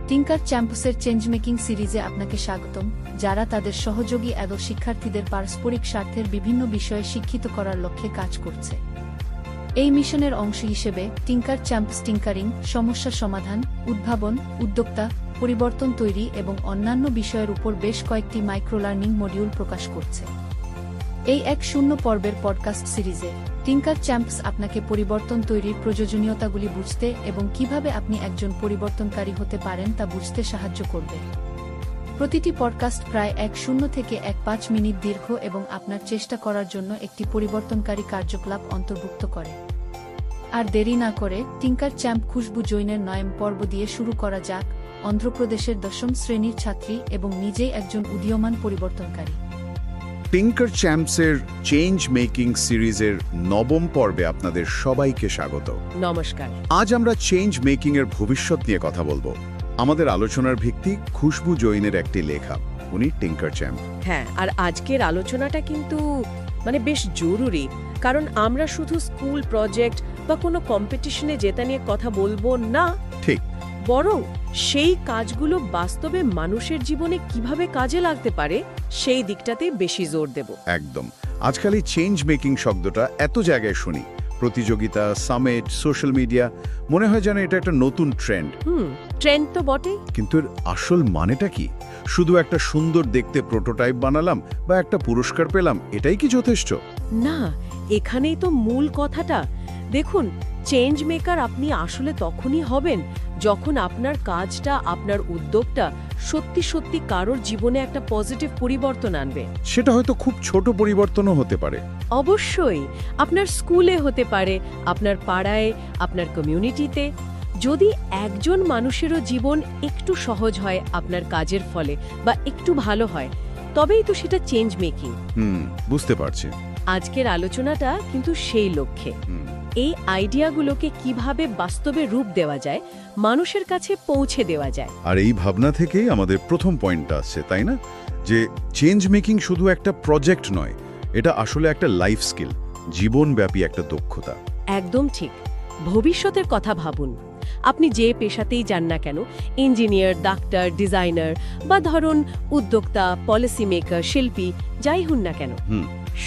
টিঙ্কার চ্যাম্পসের change making সিরিজে আপনাকে স্বাগতম, যারা তাদের সহযোগী এবং শিক্ষার্থীদের পারস্পরিক স্বার্থের বিভিন্ন বিষয়ে শিক্ষিত করার লক্ষ্যে কাজ করছে। এই মিশনের অংশ হিসেবে টিঙ্কার চ্যাম্পস টিঙ্কারিং, সমস্যা সমাধান, উদ্ভাবন, উদ্যোক্তা, পরিবর্তন তৈরি এবং অন্যান্য বিষয়ের উপর বেশ কয়েকটি মাইক্রোলার্নিং মডিউল প্রকাশ করছে। এই 1-0 পর্বের পডকাস্ট সিরিজে টিঙ্কার চ্যাম্পস আপনাকে পরিবর্তন তৈরির প্রয়োজনীয়তাগুলি বুঝতে এবং কিভাবে আপনি একজন পরিবর্তনকারী হতে পারেন তা বুঝতে সাহায্য করবে। প্রতিটি পডকাস্ট প্রায় 1-0 থেকে 1-5 মিনিট দীর্ঘ এবং আপনার চেষ্টা করার জন্য একটি পরিবর্তনকারী কার্যকলাপ অন্তর্ভুক্ত করে। আর দেরি না করে টিঙ্কার চ্যাম্প খুশবু জৈনের 9ম পর্ব দিয়ে শুরু করা যাক। অন্ধ্রপ্রদেশের 10ম শ্রেণীর ছাত্রী এবং নিজেই একজন উদীয়মান পরিবর্তনকারী। টিঙ্কার চ্যাম্পসের চেঞ্জ মেকিং সিরিজের 9ম পর্বে আপনাদের সবাইকে স্বাগত। নমস্কার। আজ আমরা চেঞ্জ মেকিং এর ভবিষ্যৎ নিয়ে কথা বলবো। আমাদের আলোচনার ভিত্তি খুশবু জৈনের একটি লেখা, উনি টিঙ্কার চ্যাম্প। হ্যাঁ, আর আজকের আলোচনাটা কিন্তু বেশ জরুরি, কারণ আমরা শুধু স্কুল প্রজেক্ট বা কোনো কম্পিটিশনে জেতা নিয়ে কথা বলবো না, ঠিক, বরং সেই কাজগুলো বাস্তবে মানুষের জীবনে কিভাবে কাজে লাগতে পারে সেই দিকটাতেই বেশি জোর দেব। একদম। আজকাল এই চেঞ্জ মেকিং শব্দটা এত জায়গায় শুনি, প্রতিযোগিতা, সামিট, সোশ্যাল মিডিয়া, মনে হয় যেন এটা একটা নতুন ট্রেন্ড। ট্রেন্ড তো বটেই, কিন্তু এর আসল মানেটা কি? শুধু একটা সুন্দর দেখতে প্রোটোটাইপ বানালাম বা একটা পুরস্কার পেলাম, এটাই কি যথেষ্ট? না, এখানেই তো মূল কথাটা। দেখুন, চেঞ্জ মেকার আপনি আসলে তখনই হবেন যখন আপনার কাজটা, আপনার উদ্যোগটা সত্যি সত্যি কারোর জীবনে একটা পজিটিভ পরিবর্তন আনবে। সেটা হয়তো খুব ছোট পরিবর্তনও হতে পারে। অবশ্যই, আপনার স্কুলে হতে পারে, আপনার পাড়ায়, আপনার কমিউনিটিতে। যদি একজন মানুষেরও জীবন একটু সহজ হয় আপনার কাজের ফলে বা একটু ভালো হয়, তবেই তো সেটা চেঞ্জ মেকিং। বুঝতে পারছি। আজকের আলোচনাটা কিন্তু সেই লক্ষ্যে। এই আইডিয়াগুলোকে কিভাবে বাস্তবে রূপ দেওয়া যায়, মানুষের কাছে পৌঁছে দেওয়া যায়। আর এই ভাবনা থেকেই আমাদের প্রথম পয়েন্টটা আসছে, তাই না? যে চেঞ্জ মেকিং শুধু একটা প্রজেক্ট নয়, এটা আসলে একটা লাইফ স্কিল, জীবনব্যাপী একটা দক্ষতা। একদম ঠিক। ভবিষ্যতের কথা ভাবুন। আপনি যে পেশাতেই যান না কেন, ইঞ্জিনিয়ার, ডাক্তার, ডিজাইনার বা ধরুন উদ্যোক্তা, পলিসি মেকার, শিল্পী, যাই হন না কেন,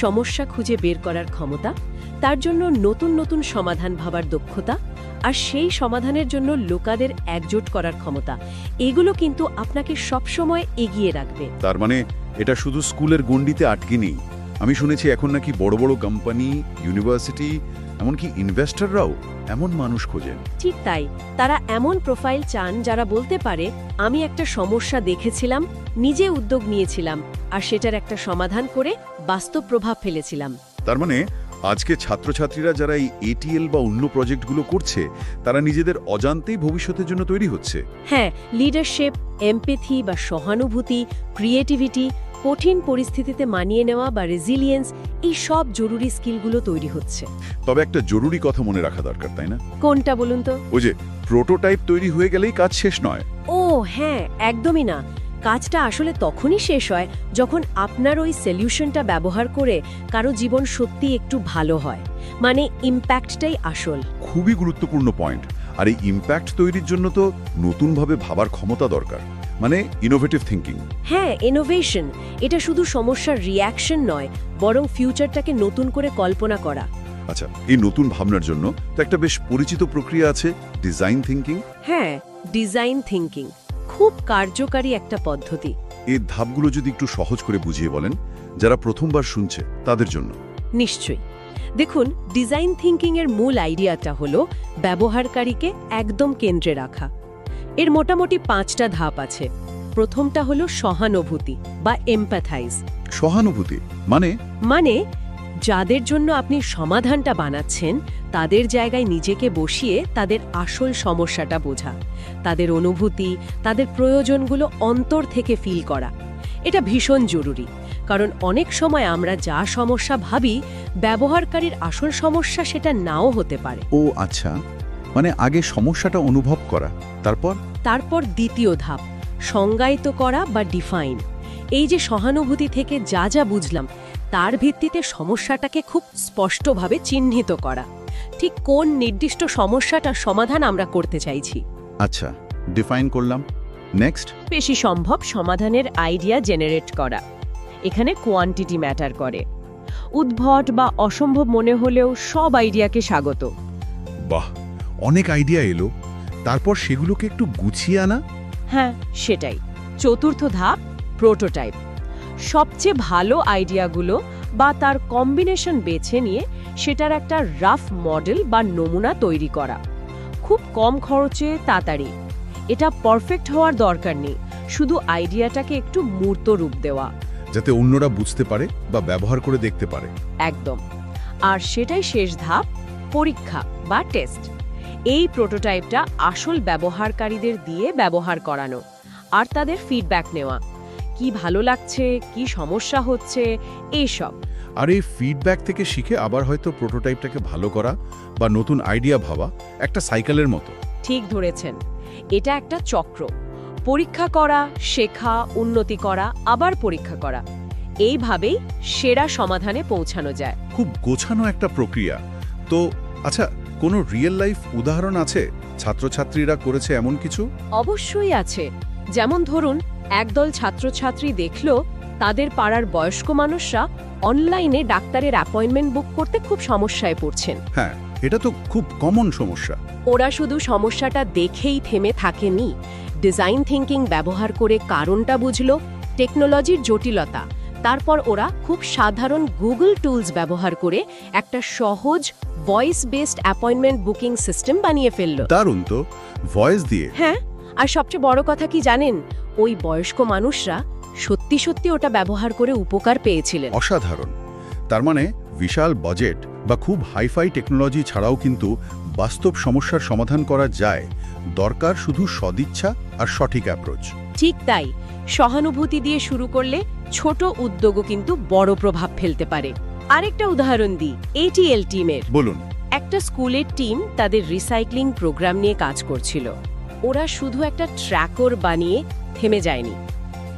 সমস্যা খুঁজে বের করার ক্ষমতা, তার জন্য নতুন নতুন সমাধান ভাবার দক্ষতা, আর সেই সমাধানের জন্য লোকাদের একজোট করার ক্ষমতা, এগুলো কিন্তু আপনাকে সবসময় এগিয়ে রাখবে। তার মানে এটা শুধু স্কুলের গণ্ডিতে আটকে নেই। আমি শুনেছি এখন নাকি বড় বড় কোম্পানি, ইউনিভার্সিটি, এমনকি ইনভেস্টররাও এমন মানুষ খোঁজেন। ঠিক তাই, তারা এমন প্রোফাইল চান যারা বলতে পারে, আমি একটা সমস্যা দেখেছিলাম, নিজে উদ্যোগ নিয়েছিলাম, আর সেটার একটা সমাধান করে বাস্তব প্রভাব ফেলেছিলাম। তার মানে আজকে ছাত্রছাত্রীরা যারা এই এটিএল বা অন্য প্রজেক্টগুলো করছে, তারা নিজেদের অজান্তেই ভবিষ্যতের জন্য তৈরি হচ্ছে। হ্যাঁ, লিডারশিপ, এমপ্যাথি বা সহানুভূতি, ক্রিয়েটিভিটি, কঠিন পরিস্থিতিতে মানিয়ে নেওয়া বা রেজিলিয়েন্স, এই সব জরুরি স্কিলগুলো তৈরি হচ্ছে। তবে একটা জরুরি কথা মনে রাখা দরকার, তাই না? কোনটা বলুন তো? ওই যে প্রোটোটাইপ তৈরি হয়ে গেলেই কাজ শেষ নয়। ও হ্যাঁ, একদমই না। কাজটা আসলে তখনই শেষ হয় যখন আপনার ওই সলিউশনটা ব্যবহার করে কারো জীবন সত্যি একটু ভালো হয়, মানে ইম্প্যাক্টটাই আসল। খুবই গুরুত্বপূর্ণ পয়েন্ট। আর এই ইম্প্যাক্ট তৈরির জন্য তো নতুনভাবে ভাবার ক্ষমতা দরকার, মানে ইনোভেটিভ থিঙ্কিং। হ্যাঁ, ইনোভেশন। এটা শুধু সমস্যার রিঅ্যাকশন নয়, বরং ফিউচারটাকে নতুন করে কল্পনা করা। আচ্ছা, এই নতুন ভাবনার জন্য তো একটা বেশ পরিচিত প্রক্রিয়া আছে, ডিজাইন থিঙ্কিং। হ্যাঁ, ডিজাইন থিঙ্কিং খুব কার্যকারী একটা পদ্ধতি। এই ধাপগুলো যদি একটু সহজ করে বুঝিয়ে বলেন, যারা প্রথমবার শুনছে তাদের জন্য। নিশ্চয়ই। দেখুন, ডিজাইন থিঙ্কিং এর মূল আইডিয়াটা হলো ব্যবহারকারীকে একদম কেন্দ্রে রাখা। এর মোটামুটি 5টা ধাপ আছে। প্রথমটা হলো সহানুভূতি বা এমপ্যাথাইজ। সহানুভূতি মানে যাদের জন্য আপনি সমাধানটা বানাচ্ছেন, তাদের জায়গায় নিজেকে বসিয়ে তাদের আসল সমস্যাটা বোঝা, তাদের অনুভূতি, তাদের প্রয়োজনগুলো অন্তর থেকে ফিল করা। এটা ভীষণ জরুরি, কারণ অনেক সময় আমরা যা সমস্যা ভাবি, ব্যবহারকারীর আসল সমস্যা সেটা নাও হতে পারে। ও আচ্ছা, মানে আগে সমস্যাটা অনুভব করা, তারপর দ্বিতীয় ধাপ, সংজ্ঞায়িত করা বা ডিফাইন। এই যে সহানুভূতি থেকে যা যা বুঝলাম, তার ভিত্তিতে সমস্যাটাকে খুব স্পষ্টভাবে চিহ্নিত করা। ঠিক কোন নির্দিষ্ট সমস্যাটার সমাধান আমরা করতে চাইছি। আচ্ছা, ডিফাইন করলাম। নেক্সট, বেশি সম্ভব সমাধানের আইডিয়া জেনারেট করা। এখানে কোয়ান্টিটি ম্যাটার করে। উদ্ভট বা অসম্ভব মনে হলেও সব আইডিয়াকে স্বাগত। বাহ, অনেক আইডিয়া এলো, তারপর সেগুলোকে একটু গুছিয়ে আনা। হ্যাঁ, সেটাই। চতুর্থ ধাপ, প্রোটোটাইপ। সবচেয়ে ভালো আইডিয়াগুলো বা তার কম্বিনেশন বেছে নিয়ে সেটার একটা রাফ মডেল বা নমুনা তৈরি করা। খুব কম খরচে, তাড়াতাড়ি। এটা পারফেক্ট হওয়ার দরকার নেই, শুধু আইডিয়াটাকে একটু মূর্ত রূপ দেওয়া। যাতে অন্যরা বুঝতে পারে বা ব্যবহার করে দেখতে পারে। একদম। আর সেটাই শেষ ধাপ, পরীক্ষা বা টেস্ট। এই প্রোটোটাইপটা আসল ব্যবহারকারীদের দিয়ে ব্যবহার করানো আর তাদের ফিডব্যাক নেওয়া। কি ভালো লাগছে, কি সমস্যা হচ্ছে, এইসব। আর এই ফিডব্যাক থেকে শিখে আবার হয়তো প্রোটোটাইপটাকে ভালো করা বা নতুন আইডিয়া ভাবা, একটা সাইকেলের মতো। ঠিক ধরেছেন, এটা একটা চক্র। পরীক্ষা করা, শেখা, উন্নতি করা, আবার পরীক্ষা করা। এইভাবেই সেরা সমাধানে পৌঁছানো যায়। খুব গোছানো একটা প্রক্রিয়া। তো আচ্ছা, কোনো রিয়েল লাইফ উদাহরণ আছে ছাত্রছাত্রীরা করেছে এমন কিছু? অবশ্যই আছে। যেমন ধরুন, একদল ছাত্রছাত্রী দেখল তাদের পাড়ার বয়স্ক মানুষরা অনলাইনে ডাক্তারের অ্যাপয়েন্টমেন্ট বুক করতে খুব সমস্যায় পড়ছেন। হ্যাঁ, এটা তো খুব কমন সমস্যা। ওরা শুধু সমস্যাটা দেখেই থেমে থাকেনি, ডিজাইন থিংকিং ব্যবহার করে কারণটা বুঝল, টেকনোলজির জটিলতা। তারপর ওরা খুব সাধারণ গুগল টুলস ব্যবহার করে একটা সহজ voice based appointment booking system বানিয়ে ফেলল। দারুণ তো, ভয়েস দিয়ে। হ্যাঁ, আর সবচেয়ে বড় কথা কি জানেন? ওই বয়স্ক মানুষরা সত্যি সত্যি ওটা ব্যবহার করে উপকার পেয়েছিলেন। অসাধারণ। তার মানে বিশাল বাজেট বা খুব হাইফাই টেকনোলজি ছাড়াও কিন্তু বাস্তব সমস্যার সমাধান করা যায়। দরকার শুধু সদিচ্ছা আর সঠিক অ্যাপ্রোচ। ঠিক তাই, সহানুভূতি দিয়ে শুরু করলে ছোট উদ্যোগও কিন্তু বড় প্রভাব ফেলতে পারে। আরেকটা উদাহরণ দিই, ATL টিমের। বলুন। একটা স্কুলের টিম তাদের রিসাইক্লিং প্রোগ্রাম নিয়ে কাজ করছিল। ওরা শুধু একটা ট্র্যাকার বানিয়ে থেমে যায়নি।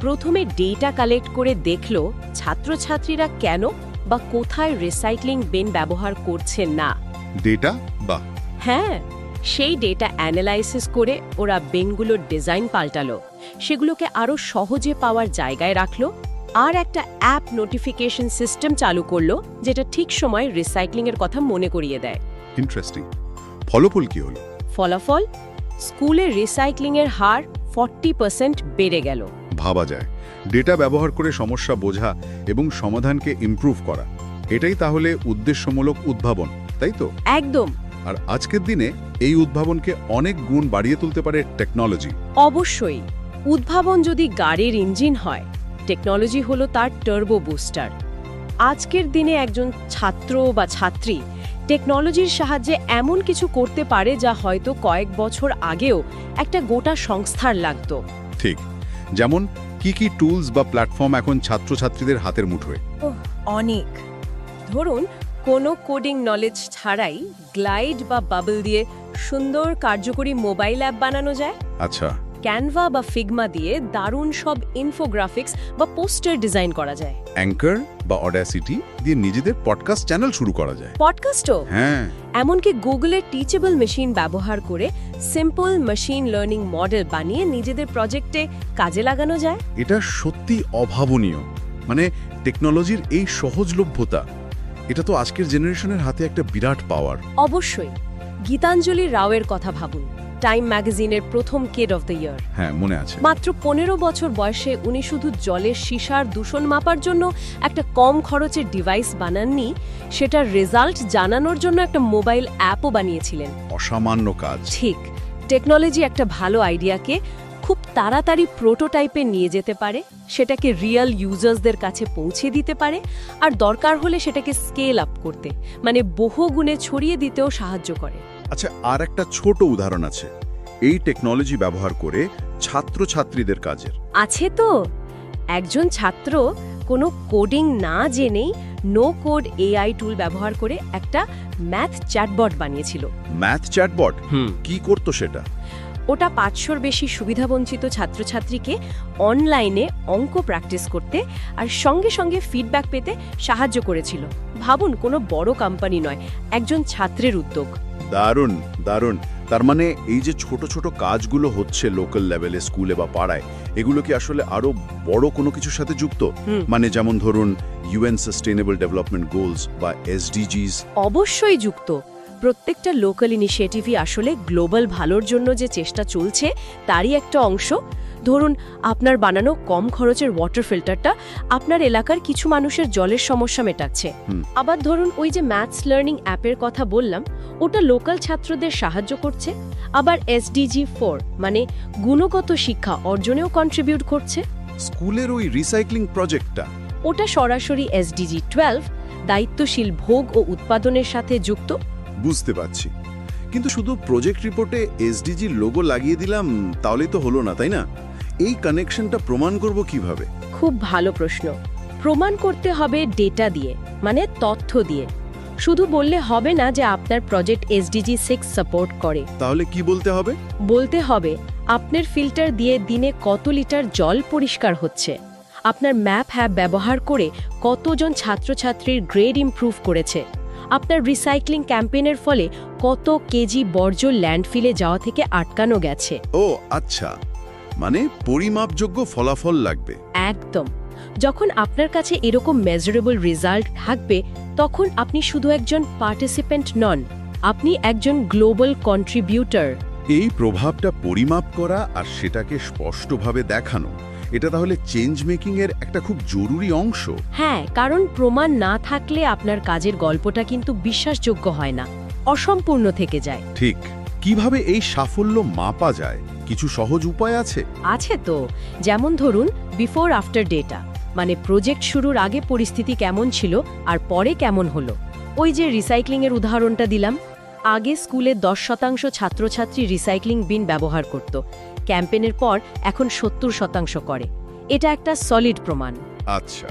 প্রথমে ডেটা কালেক্ট করে দেখল ছাত্রছাত্রীরা কেন বা কোথায় রিসাইক্লিং বিন ব্যবহার করছেন না। ডেটা? বা হ্যাঁ, সেই ডেটা অ্যানালাইসিস করে ওরা বিনগুলোর ডিজাইন পাল্টালো, সেগুলোকে আরও সহজে পাওয়ার জায়গায় রাখলো, আর একটা অ্যাপ নোটিফিকেশন সিস্টেম চালু করলো যেটা ঠিক সময় রিসাইক্লিংয়ের কথা মনে করিয়ে দেয়। ইন্টারেস্টিং। ফলাফল কি হলো? ফলাফল, স্কুলের রিসাইক্লিংয়ের হার 40% বেড়ে গেল। ভাবা যায়, ডেটা ব্যবহার করে সমস্যা বোঝা এবং সমাধানকে ইমপ্রুভ করা, এটাই তাহলে উদ্দেশ্যমূলক উদ্ভাবন, তাই তো? একদম। আর আজকের দিনে এই উদ্ভাবনকে অনেক গুণ বাড়িয়ে তুলতে পারে টেকনোলজি। অবশ্যই। উদ্ভাবন যদি গাড়ির ইঞ্জিন হয়, টেকনোলজি হলো তার টার্বো বুস্টার। আজকের দিনে একজন ছাত্র বা ছাত্রী টেকনোলজির সাহায্যে এমন কিছু করতে পারে যা হয়তো কয়েক বছর আগেও একটা গোটা সংস্থার লাগতো। ঠিক। যেমন কি টুলস বা প্ল্যাটফর্ম এখন ছাত্রছাত্রীদের হাতের মুঠোয়? অনেক। ধরুন, কোনো কোডিং নলেজ ছাড়াই গ্লাইড বা বাবল দিয়ে সুন্দর কার্যকরী মোবাইল অ্যাপ বানানো যায়। আচ্ছা। ক্যানভা বা ফিগমা দিয়ে দারুণ সব ইনফোগ্রাফিক্স বা পোস্টার ডিজাইন করা যায়। অ্যাঙ্কার বা অডাসিটি দিয়ে নিজেদের পডকাস্ট চ্যানেল শুরু করা যায়। পডকাস্টও? হ্যাঁ। এমনকি গুগলের টিচেবল মেশিন ব্যবহার করে সিম্পল মেশিন লার্নিং মডেল বানিয়ে নিজেদের প্রজেক্টে কাজে লাগানো যায়। এটা সত্যি অভাবনীয়। মানে টেকনোলজির এই সহজলভ্যতা, এটা তো আজকের জেনারেশনের হাতে একটা বিরাট পাওয়ার। অবশ্যই। গীতাঞ্জলি রাওয়ের কথা ভাবুন, টাইম ম্যাগাজিনের প্রথম কিড অফ দ্য ইয়ার। হ্যাঁ, মনে আছে। মাত্র 15 বছর বয়সে উনি শুধু জলের সীসার দূষণ মাপার জন্য একটা কম খরচের ডিভাইস বানাননি, সেটার রেজাল্ট জানানোর জন্য একটা মোবাইল অ্যাপও বানিয়েছিলেন। অসামান্য কাজ। ঠিক। টেকনোলজি একটা ভালো আইডিয়াকে খুব তাড়াতাড়ি প্রোটোটাইপে নিয়ে যেতে পারে, সেটাকে রিয়েল ইউজার্সদের কাছে পৌঁছে দিতে পারে, আর দরকার হলে সেটাকে স্কেল আপ করতে, মানে বহুগুণে ছড়িয়ে দিতেও সাহায্য করে। আচ্ছা, আর একটা ছোট উদাহরণ আছে এই টেকনোলজি ব্যবহার করে ছাত্রছাত্রীদের কাজের। আছে তো। একজন ছাত্র কোনো কোডিং না জেনেই নো কোড AI টুল ব্যবহার করে একটা ম্যাথ চ্যাটবট বানিয়েছিল। Math chatbot? কি করতো সেটা? ওটা 500-র বেশি সুবিধাবঞ্চিত ছাত্রছাত্রীকে অনলাইনে অঙ্ক প্র্যাকটিস করতে আর সঙ্গে সঙ্গে ফিডব্যাক পেতে সাহায্য করেছিল। ভাবুন, কোনো বড় কোম্পানি নয়, একজন ছাত্রের উদ্যোগ। দারুণ দারুণ। তার মানে এই যে ছোট ছোট কাজগুলো হচ্ছে লোকাল লেভেলে স্কুলে বা পাড়ায়, এগুলো কি আসলে আরো বড় কোনো কিছুর সাথে যুক্ত? মানে যেমন ধরুন ইউএন সাস্টেইনেবল ডেভেলপমেন্ট গোলস বা এসডিজিস। অবশ্যই যুক্ত। প্রত্যেকটা লোকাল ইনিশিয়েটিভই আসলে গ্লোবাল ভালোর জন্য যে চেষ্টা চলছে তারই একটা অংশ। ধরুন আপনার বানানো কম খরচের ওয়াটার ফিল্টারটা আপনার এলাকার কিছু মানুষের জলের সমস্যা মেটাচ্ছে। আবার ধরুন ওই যে ম্যাথস লার্নিং অ্যাপের কথা বললাম, ওটা লোকাল ছাত্রদের সাহায্য করছে। আবার এসডিজি 4 মানে গুণগত শিক্ষা অর্জনেও কন্ট্রিবিউট করছে। স্কুলের ওই রিসাইক্লিং প্রজেক্টটা, ওটা সরাসরি এসডিজি 12 দায়িত্বশীল ভোগ ও উৎপাদনের সাথে যুক্ত। বুঝতে পারছি। কিন্তু শুধু প্রজেক্ট রিপোর্টে এসডিজি লোগো লাগিয়ে দিলাম তাহলেই তো হলো না, তাই না? এই কানেকশনটা প্রমাণ করব কিভাবে? খুব ভালো প্রশ্ন। প্রমাণ করতে হবে ডেটা দিয়ে, মানে তথ্য দিয়ে। শুধু বললে হবে না যে আপনার প্রজেক্ট এসডিজি 6 সাপোর্ট করে। তাহলে কি বলতে হবে? বলতে হবে আপনার ফিল্টার দিয়ে দিনে কত লিটার জল পরিষ্কার হচ্ছে, আপনার ম্যাপ অ্যাপ ব্যবহার করে কতজন ছাত্রছাত্রীর গ্রেড ইমপ্রুভ করেছে, আপনার রিসাইক্লিং ক্যাম্পেইনের ফলে কত কেজি বর্জ্য ল্যান্ডফিলে যাওয়া থেকে আটকানো গেছে। ও আচ্ছা, মানে পরিমাপযোগ্য ফলাফল লাগবে। একদম। যখন আপনার কাছে এরকম মেজারেবল রেজাল্ট থাকবে, তখন আপনি শুধু একজন পার্টিসিপেন্ট নন, আপনি একজন গ্লোবাল কন্ট্রিবিউটর। এই প্রভাবটা পরিমাপ করা আর সেটাকে স্পষ্টভাবে দেখানো, এটা তাহলে চেঞ্জ মেকিং এর একটা খুব জরুরি অংশ। হ্যাঁ, কারণ প্রমাণ না থাকলে আপনার কাজের গল্পটা কিন্তু বিশ্বাসযোগ্য হয় না, অসম্পূর্ণ থেকে যায়। ঠিক। কিভাবে এই সাফল্য মাপা যায়? কিছু সহজ উপায় আছে? আছে তো। যেমন ধরুন বিফোর আফটার ডেটা, মানে প্রজেক্ট শুরুর আগে পরিস্থিতি কেমন ছিল আর পরে কেমন হলো। ওই যে রিসাইক্লিংয়ের উদাহরণটা দিলাম, আগে স্কুলে 10% ছাত্রছাত্রী রিসাইক্লিং বিন ব্যবহার করত, ক্যাম্পেইনের পর এখন 70% করে। এটা একটা সলিড প্রমাণ। আচ্ছা,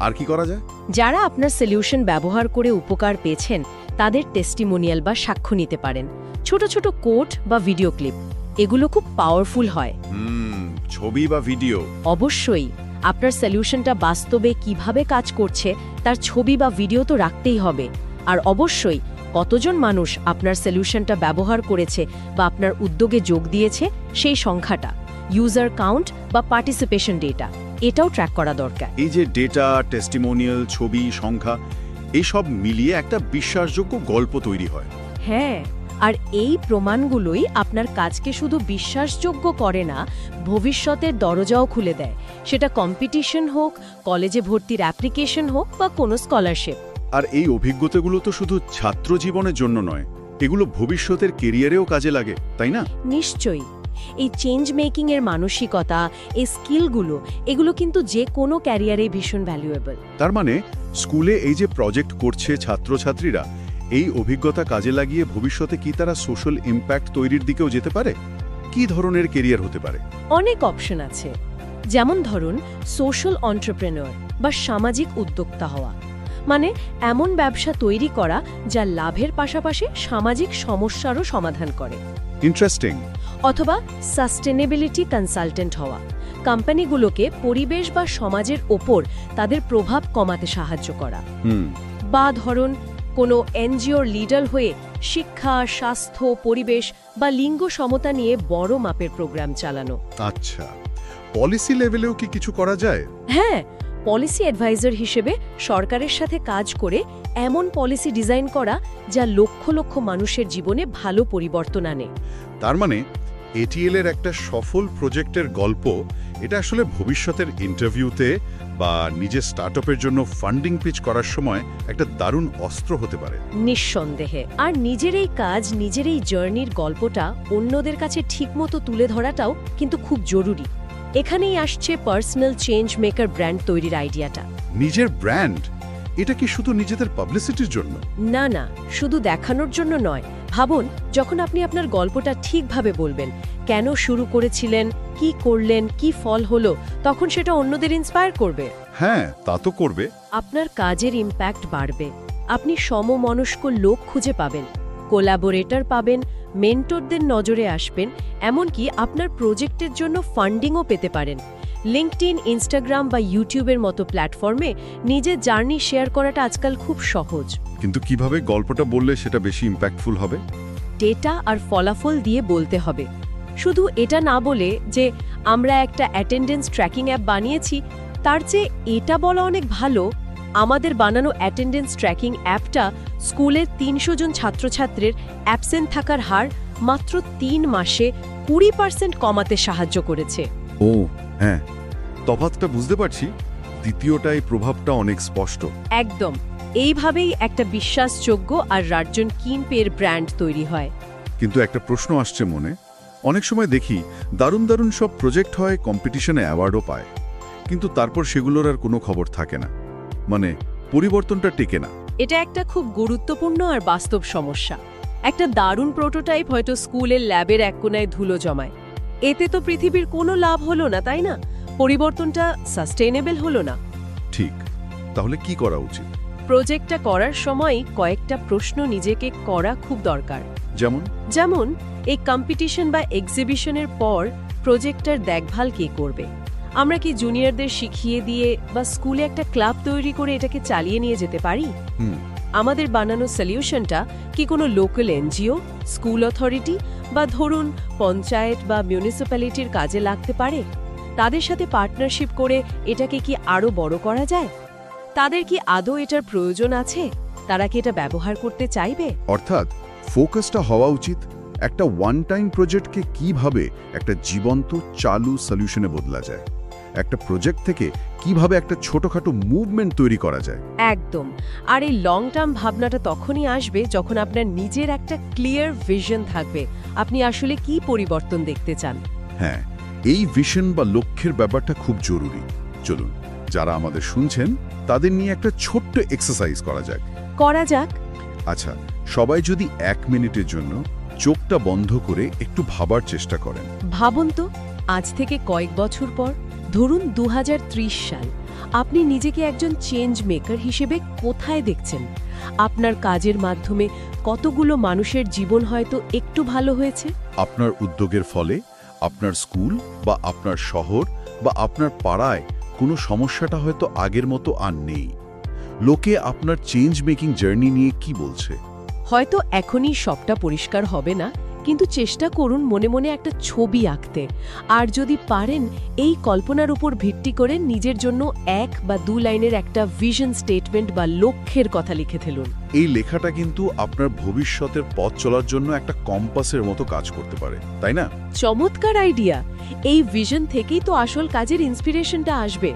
আর কি করা যায়? যারা আপনার সলিউশন ব্যবহার করে উপকার পেয়েছেন তাদের টেস্টিমোনিয়াল বা সাক্ষ্য নিতে পারেন। ছোট ছোট কোট বা ভিডিও ক্লিপ, এগুলো খুব পাওয়ারফুল হয়। ছবি বা ভিডিও? অবশ্যই। আপনার সলিউশনটা বাস্তবে কিভাবে কাজ করছে তার ছবি বা ভিডিও তো রাখতেই হবে। আর অবশ্যই কতজন মানুষ আপনার সলিউশনটা ব্যবহার করেছে বা আপনার উদ্যোগে যোগ দিয়েছে সেই সংখ্যাটা, ইউজার কাউন্ট বা পার্টিসিপেশন ডেটা, এটাও ট্র্যাক করা দরকার। এই যে ডেটা, টেস্টিমোনিয়াল, ছবি, সংখ্যা, এইসব মিলিয়ে একটা বিশ্বাসযোগ্য গল্প তৈরি হয়। হ্যাঁ, আর এই প্রমাণগুলোই আপনার কাজকে শুধু বিশ্বাসযোগ্য করে না, ভবিষ্যতের দরজাও খুলে দেয়। সেটা কম্পিটিশন হোক, কলেজে ভর্তির অ্যাপ্লিকেশন হোক বা কোনো স্কলারশিপ। আর এই অভিজ্ঞতাগুলো তো শুধু ছাত্র জীবনের জন্য নয়, এগুলো ভবিষ্যতের কেরিয়ারেও কাজে লাগে, তাই না? নিশ্চয়ই। এই চেঞ্জ মেকিং এর মানসিকতা, এই স্কিলগুলো, এগুলো কিন্তু যে কোনো ক্যারিয়ারে ভীষণ ভ্যালুয়েবল। তার মানে স্কুলে এই যে প্রজেক্ট করছে ছাত্রছাত্রীরা, এই অভিজ্ঞতা কাজে লাগিয়ে ভবিষ্যতে কি তারা সোশ্যাল ইম্প্যাক্ট তৈরির দিকেও যেতে পারে? কি ধরনের কেরিয়ার হতে পারে? অনেক অপশন আছে। যেমন ধরুন সোশ্যাল এন্টারপ্রেনিউর বা সামাজিক উদ্যোক্তা হওয়া, মানে এমন ব্যবসা তৈরি করা যা লাভের পাশাপাশি সামাজিক সমস্যারও সমাধান করে। ইন্টারেস্টিং। অথবা সাস্টেনেবিলিটি কনসালটেন্ট হওয়া, কোম্পানিগুলোকে পরিবেশ বা সমাজের ওপর তাদের প্রভাব কমাতে সাহায্য করা। বা ধরুন কোনো এনজিওর লিডার হয়ে শিক্ষা, স্বাস্থ্য, পরিবেশ বা লিঙ্গ সমতা নিয়ে বড় মাপের প্রোগ্রাম চালানো। আচ্ছা, পলিসি লেভেলেও কি কিছু করা যায়? হ্যাঁ, পলিসি অ্যাডভাইজার হিসেবে সরকারের সাথে কাজ করে এমন পলিসি ডিজাইন করা যা লক্ষ লক্ষ মানুষের জীবনে ভালো পরিবর্তন আনে। তার মানে এটিএল এর একটা সফল প্রজেক্টের গল্প, এটা আসলে ভবিষ্যতের ইন্টারভিউতে বা নিজের স্টার্টআপের জন্য ফান্ডিং পিচ করার সময় একটা দারুণ অস্ত্র হতে পারে। নিঃসন্দেহে। আর নিজের এই কাজ, নিজের এই জার্নির গল্পটা অন্যদের কাছে ঠিকমতো তুলে ধরাটাও কিন্তু খুব জরুরি। এখানেই আসছে পার্সোনাল চেঞ্জ মেকার ব্র্যান্ড তৈরির আইডিয়াটা। নিজের ব্র্যান্ড, এটা কি শুধু নিজেদের পাবলিসিটির জন্য? না না, শুধু দেখানোর জন্য নয়। ভাবুন, যখন আপনি আপনার গল্পটা ঠিকভাবে বলবেন, কেন শুরু করেছিলেন, কি করলেন, কি ফল হলো, তখন সেটা অন্যদের ইন্সপায়ার করবে। হ্যাঁ, তা তো করবে। আপনার কাজের ইম্প্যাক্ট বাড়বে, আপনি সমমনস্ক লোক খুঁজে পাবেন, কোলাবোরেটর পাবেন, মেন্টরদের নজরে আসবেন, এমনকি আপনার প্রজেক্টের জন্য ফান্ডিংও পেতে পারেন। লিঙ্কডইন, ইনস্টাগ্রাম বা ইউটিউবের মতো প্ল্যাটফর্মে নিজের জার্নি শেয়ার করাটা আজকাল খুব সহজ। কিন্তু কিভাবে গল্পটা বললে সেটা বেশি ইম্প্যাক্টফুল হবে? ডেটা আর ফলাফল দিয়ে বলতে হবে। শুধু এটা না বলে যে আমরা একটা অ্যাটেন্ডেন্স ট্র্যাকিং অ্যাপ বানিয়েছি, তার চেয়ে এটা বলা অনেক ভালো আমাদের বানানো অ্যাটেন্ডেন্স ট্র্যাকিং অ্যাপটা স্কুলের ৩০০ জন ছাত্রছাত্রীর অ্যাবসেন্ট থাকার হার মাত্র ৩ মাসে ২০% কমাতে সাহায্য করেছে। ও হ্যাঁ, তফাৎটা বুঝতে পারছি। দ্বিতীয়টাই প্রভাবটা অনেক স্পষ্ট। একদম এইভাবেই একটা বিশ্বাসযোগ্য আর রাজ্জন কিনপের ব্র্যান্ড তৈরি হয়। কিন্তু একটা প্রশ্ন আসছে মনে, অনেক সময় দেখি দারুণ দারুণ সব প্রজেক্ট হয়, কম্পিটিশনে অ্যাওয়ার্ডও পায়, কিন্তু তারপর সেগুলোর আর কোনো খবর থাকে না, মানে পরিবর্তনটা টেকে না। এটা একটা খুব গুরুত্বপূর্ণ আর বাস্তব সমস্যা। একটা দারুণ প্রোটোটাইপ হয়তো স্কুলের ল্যাবের এক কোনায় ধুলো জমায়, এতে তো পৃথিবীর কোনো লাভ হলো না, তাই না? পরিবর্তনটা সাস্টেইনেবল হলো না। ঠিক, তাহলে কি করা উচিত? প্রজেক্টটা করার সময় কয়েকটা প্রশ্ন নিজেকে করা খুব দরকার। যেমন এই কম্পিটিশন বা এক্সিবিশনের পর প্রজেক্টটার দেখভাল কে করবে? আমরা কি জুনিয়রদের শিখিয়ে দিয়ে বা স্কুলে একটা ক্লাব তৈরি করে এটাকে চালিয়ে নিয়ে যেতে পারি? আমাদের বানানো সলিউশনটা কি কোনো লোকাল এনজিও, স্কুল অথরিটি বা ধরুন পঞ্চায়েত বা মিউনিসিপ্যালিটির কাজে লাগতে পারে? তাদের সাথে পার্টনারশিপ করে এটাকে কি আরও বড় করা যায়? তাদের কি আদৌ এটার প্রয়োজন আছে? তারা কি এটা ব্যবহার করতে চাইবে? অর্থাৎ ফোকাসটা হওয়া উচিত একটা ওয়ান টাইম প্রজেক্টকে কিভাবে একটা জীবন্ত চালু সলিউশনে বদলা যায়, একটা প্রজেক্ট থেকে কিভাবে একটা ছোটখাটো মুভমেন্ট তৈরি করা যায়। একদম। আর এই লং টার্ম ভাবনাটা তখনই আসবে যখন আপনার নিজের একটা ক্লিয়ার ভিশন থাকবে, আপনি আসলে কি পরিবর্তন দেখতে চান। হ্যাঁ, এই ভিশন বা লক্ষ্যের ব্যাপারটা খুব জরুরি। চলুন, যারা আমাদের শুনছেন তাদের নিয়ে একটা ছোট্ট এক্সারসাইজ করা যাক। আচ্ছা, সবাই যদি 1 মিনিটের জন্য চোখটা বন্ধ করে একটু ভাবার চেষ্টা করেন। ভাবুন তো, আজ থেকে কয়েক বছর পর, ধরুন ২০৩০ সাল, আপনি নিজেকে একজন চেঞ্জ মেকার হিসেবে কোথায় দেখছেন? আপনার কাজের মাধ্যমে কতগুলো মানুষের জীবন হয়তো একটু ভালো হয়েছে? আপনার উদ্যোগের ফলে আপনার স্কুল বা আপনার শহর বা আপনার পাড়ায় কোনো সমস্যাটা হয়তো আগের মতো আর নেই। লোকে আপনার চেঞ্জ মেকিং জার্নি নিয়ে কি বলছে? হয়তো এখনই সবটা পরিষ্কার হবে না, কিন্তু চেষ্টা করুন মনে মনে একটা ছবি আঁকতে। আর যদি পারেন, এই কল্পনার উপর ভিত্তি করে নিজের জন্য 1 বা 2 লাইনের একটা ভিশন স্টেটমেন্ট বা লক্ষ্যের কথা লিখে ফেলুন। এই লেখাটা কিন্তু আপনার ভবিষ্যতের পথ চলার জন্য একটা কম্পাসের মতো কাজ করতে পারে, তাই না? চমৎকার আইডিয়া। এই ভিশন থেকেই তো আসল কাজের ইন্সপিরেশনটা আসবে।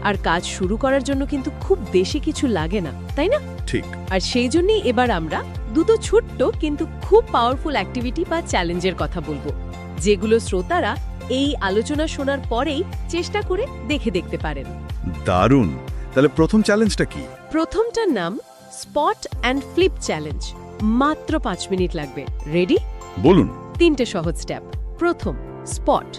আর কাজ শুরু করার জন্য কিন্তু খুব বেশি কিছু লাগে না, তাই না? ঠিক। আর সেই জন্যই এবার আমরা দুটো ছোট্ট কিন্তু খুব পাওয়ারফুল অ্যাক্টিভিটি বা চ্যালেঞ্জের কথা বলবো, যেগুলো শ্রোতারা এই আলোচনা শোনার পরেই চেষ্টা করে দেখতে পারেন। দারুণ। তাহলে প্রথম চ্যালেঞ্জটা কি? প্রথমটার নাম স্পট অ্যান্ড ফ্লিপ চ্যালেঞ্জ। মাত্র 5 মিনিট লাগবে। রেডি? বলুন। 3টে সহজ স্টেপ। প্রথম, স্পট।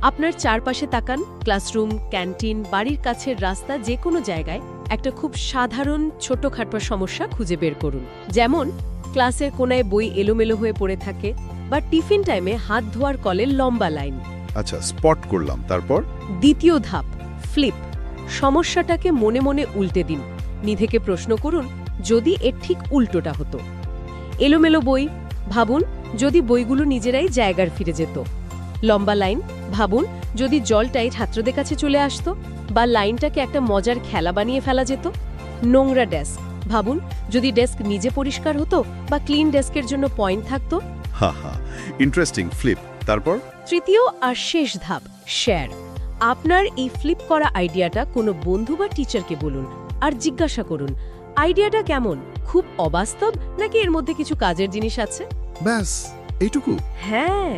আপনার চারপাশে তাকান, ক্লাসরুম, ক্যান্টিন, বাড়ির কাছের রাস্তা, যে কোনো জায়গায় একটা খুব সাধারণ ছোটখাটো সমস্যা খুঁজে বের করুন। যেমন ক্লাসের কোনায় বই এলোমেলো হয়ে পড়ে থাকে, বা টিফিন টাইমে হাত ধোয়ার কলের লম্বা লাইন। আচ্ছা, স্পট করলাম, তারপর? দ্বিতীয় ধাপ, ফ্লিপ। সমস্যাটাকে মনে মনে উল্টে দিন। নিজেকে প্রশ্ন করুন, যদি এর ঠিক উল্টোটা হতো। এলোমেলো বই, ভাবুন যদি বইগুলো নিজেরাই জায়গার ফিরে যেত। লম্বা লাইন, ভাবুন যদি জলটাই ছাত্রদের কাছে চলে আসতো, বা লাইনটাকে একটা মজার খেলা বানিয়ে ফেলা যেত। নোংরা ডেস্ক, ভাবুন যদি ডেস্ক নিজে পরিষ্কার হতো, বা ক্লিন ডেস্কের জন্য পয়েন্ট থাকতো। ইন্টারেস্টিং। ফ্লিপ, তারপর? তৃতীয় আর শেষ ধাপ, শেয়ার। আপনার এই ফ্লিপ করা আইডিয়াটা কোনো বন্ধু বা টিচারকে বলুন, আর জিজ্ঞাসা করুন, আইডিয়াটা কেমন? খুব অবাস্তব নাকি এর মধ্যে কিছু কাজের জিনিস আছে? ব্যাস, এইটুকু? হ্যাঁ,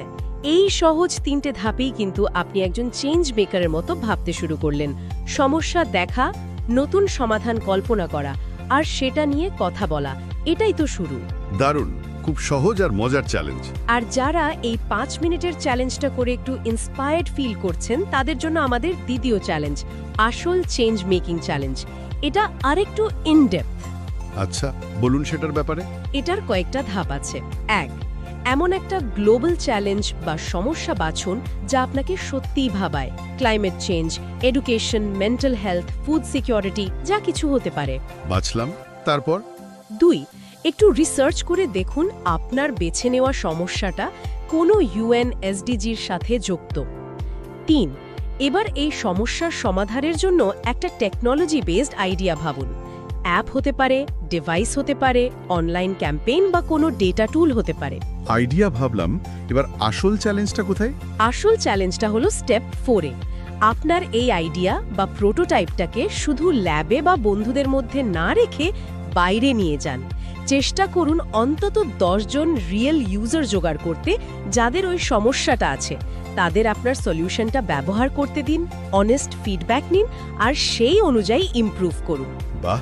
এই সহজ 3টে ধাপেই কিন্তু আপনি একজন চেঞ্জ মেকারের মতো ভাবতে শুরু করলেন। সমস্যা দেখা, নতুন সমাধান কল্পনা করা, আর সেটা নিয়ে কথা বলা, এটাই তো শুরু। দারুণ, খুব সহজ আর মজার চ্যালেঞ্জ। আর যারা এই 5 মিনিটের চ্যালেঞ্জটা করে একটু ইন্সপায়ার্ড ফিল করছেন, তাদের জন্য আমাদের দ্বিতীয় চ্যালেঞ্জ, আসল চেঞ্জ মেকিং চ্যালেঞ্জ। এটা আরেকটু ইনডেপথ। আচ্ছা, বলুন সেটার ব্যাপারে। এটার কয়েকটা ধাপ আছে। 1, এমন একটা গ্লোবাল চ্যালেঞ্জ বা সমস্যা বাছুন যা আপনাকে সত্যিই ভাবায়। Climate change, education, mental health, food security, যা কিছু হতে পারে। বাছলাম, তারপর? 2, একটু রিসার্চ করে দেখুন আপনার বেছে নেওয়া সমস্যাটা কোনো ইউএন এসডিজির সাথে যুক্ত। 3. এবার এই সমস্যার সমাধানের জন্য একটা টেকনোলজি বেসড আইডিয়া ভাবুন। অ্যাপ হতে পারে, ডিভাইস হতে পারে, অনলাইন ক্যাম্পেইন বা কোনো ডেটা টুল হতে পারে। আইডিয়া ভাবলাম, এবার আসল চ্যালেঞ্জটা কোথায়? আসল চ্যালেঞ্জটা হলো স্টেপ 4-এ। আপনার এই আইডিয়া বা প্রোটোটাইপটাকে শুধু ল্যাবে বা বন্ধুদের মধ্যে না রেখে বাইরে নিয়ে যান। চেষ্টা করুন অন্তত 10 জন রিয়েল ইউজার জোগাড় করতে, যাদের ওই সমস্যাটা আছে। তাদের আপনার সলিউশনটা ব্যবহার করতে দিন, অনেস্ট ফিডব্যাক নিন, আর সেই অনুযায়ী ইমপ্রুভ করুন। বাহ,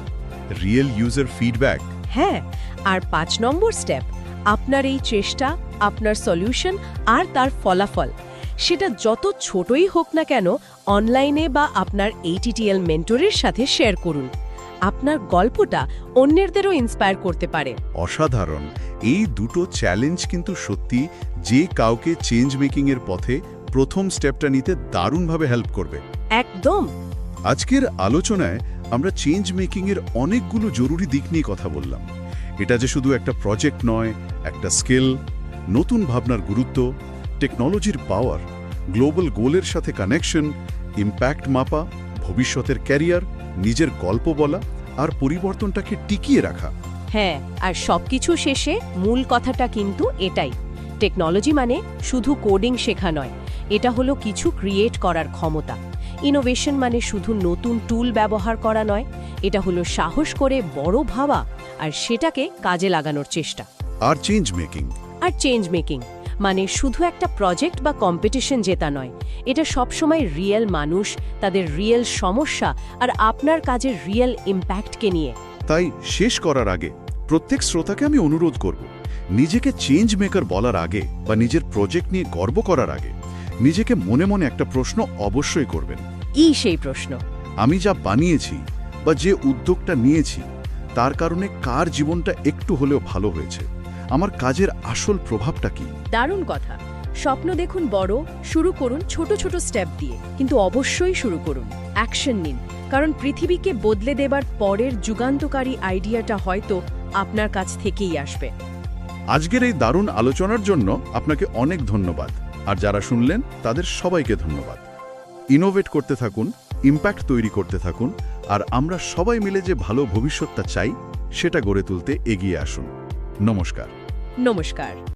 রিয়েল ইউজার ফিডব্যাক। হ্যাঁ, আর 5 নম্বর স্টেপ, আপনার এই চেষ্টা, আপনার সলিউশন আর তার ফলাফল, সেটা যত ছোটই হোক না কেন, অনলাইনে বা আপনার ATTL মেন্টরের সাথে শেয়ার করুন। আপনার গল্পটা অন্যদেরও ইন্সপায়ার করতে পারে। অসাধারণ। এই দুটো চ্যালেঞ্জ কিন্তু সত্যি যে কাউকে চেঞ্জ মেকিং এর পথে প্রথম স্টেপটা নিতে দারুণভাবে হেল্প করবে। একদম। আজকের আলোচনায় আমরা চেঞ্জ মেকিং এর অনেকগুলো জরুরি দিক নিয়ে কথা বললাম। এটা যে শুধু একটা প্রজেক্ট নয়, একটা স্কিল, নতুন ভাবনার গুরুত্ব, টেকনোলজির পাওয়ার, গ্লোবাল গোলের সাথে কানেকশন, ইম্প্যাক্ট মাপা, ভবিষ্যতের ক্যারিয়ার, নিজের গল্প বলা আর পরিবর্তনটাকে টিকিয়ে রাখা। হ্যাঁ, আর সবকিছু শেষে মূল কথাটা কিন্তু এটাই, টেকনোলজি মানে শুধু কোডিং শেখা নয়, এটা হলো কিছু ক্রিয়েট করার ক্ষমতা। ইনোভেশন মানে শুধু নতুন টুল ব্যবহার করা নয়, এটা হলো সাহস করে বড় ভাবা আর সেটাকে কাজে লাগানোর চেষ্টা। আর চেঞ্জ মেকিং মানে শুধু একটা প্রজেক্ট বা কম্পিটিশন জেতা নয়, এটা সবসময় রিয়েল মানুষ, তাদের রিয়েল সমস্যা আর আপনার কাজের রিয়েল ইম্প্যাক্টকে নিয়ে। তাই শেষ করার আগে প্রত্যেক শ্রোতাকে আমি অনুরোধ করব, নিজেকে চেঞ্জ মেকার বলার আগে বা নিজের প্রজেক্ট নিয়ে গর্ব করার আগে নিজেকে মনে মনে একটা প্রশ্ন অবশ্যই করবেন। কি সেই প্রশ্ন? আমি যা বানিয়েছি বা যে উদ্যোগটা নিয়েছি, তার কারণে কার জীবনটা একটু হলেও ভালো হয়েছে? আমার কাজের আসল প্রভাবটা কি? দারুণ কথা। স্বপ্ন দেখুন বড়, শুরু করুন ছোট ছোট স্টেপ দিয়ে, কিন্তু অবশ্যই শুরু করুন, অ্যাকশন নিন, কারণ পৃথিবীকে বদলে দেবার পরের যুগান্তকারী আইডিয়াটা হয়তো আপনার কাছ থেকেই আসবে। আজকের এই দারুণ আলোচনার জন্য আপনাকে অনেক ধন্যবাদ, আর যারা শুনলেন তাদের সবাইকে ধন্যবাদ। ইনোভেট করতে থাকুন, ইম্প্যাক্ট তৈরি করতে থাকুন, আর আমরা সবাই মিলে যে ভালো ভবিষ্যৎটা চাই সেটা গড়ে তুলতে এগিয়ে আসুন। নমস্কার। নমস্কার।